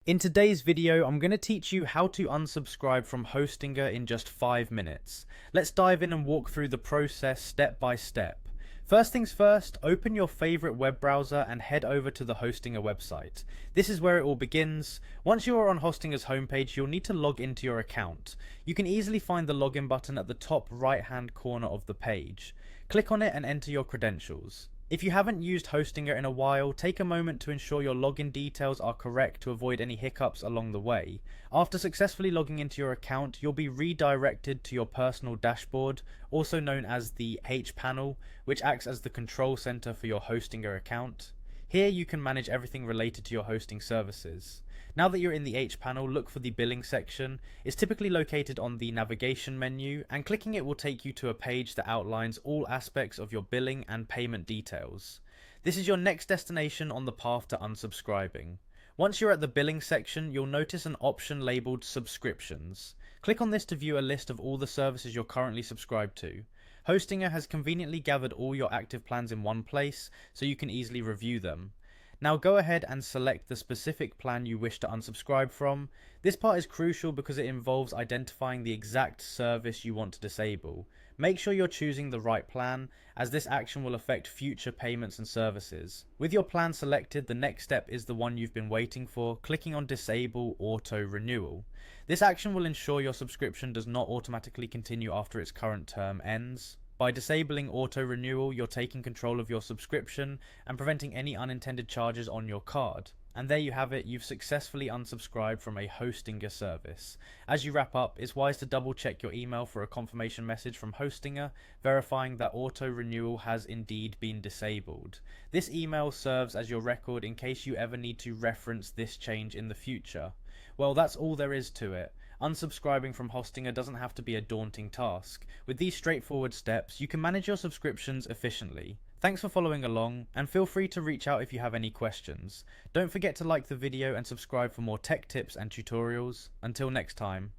In today's video, I'm going to teach you how to unsubscribe from Hostinger in just 5 minutes. Let's dive in and walk through the process step by step. First things first, open your favorite web browser and head over to the Hostinger website. This is where it all begins. Once you are on Hostinger's homepage, you'll need to log into your account. You can easily find the login button at the top right hand corner of the page. Click on it and enter your credentials. If you haven't used Hostinger in a while, take a moment to ensure your login details are correct to avoid any hiccups along the way. After successfully logging into your account, you'll be redirected to your personal dashboard, also known as the H panel, which acts as the control center for your Hostinger account. Here you can manage everything related to your hosting services. Now that you're in the H panel, look for the billing section. It's typically located on the navigation menu, and clicking it will take you to a page that outlines all aspects of your billing and payment details. This is your next destination on the path to unsubscribing. Once you're at the billing section, you'll notice an option labeled subscriptions. Click on this to view a list of all the services you're currently subscribed to. Hostinger has conveniently gathered all your active plans in one place, so you can easily review them. Now go ahead and select the specific plan you wish to unsubscribe from. This part is crucial because it involves identifying the exact service you want to disable. Make sure you're choosing the right plan, as this action will affect future payments and services. With your plan selected, the next step is the one you've been waiting for, clicking on Disable Auto Renewal. This action will ensure your subscription does not automatically continue after its current term ends. By disabling auto renewal, you're taking control of your subscription and preventing any unintended charges on your card. And there you have it, you've successfully unsubscribed from a Hostinger service. As you wrap up, it's wise to double check your email for a confirmation message from Hostinger, verifying that auto renewal has indeed been disabled. This email serves as your record in case you ever need to reference this change in the future. Well, that's all there is to it. Unsubscribing from Hostinger doesn't have to be a daunting task. With these straightforward steps, you can manage your subscriptions efficiently. Thanks for following along, and feel free to reach out if you have any questions. Don't forget to like the video and subscribe for more tech tips and tutorials. Until next time.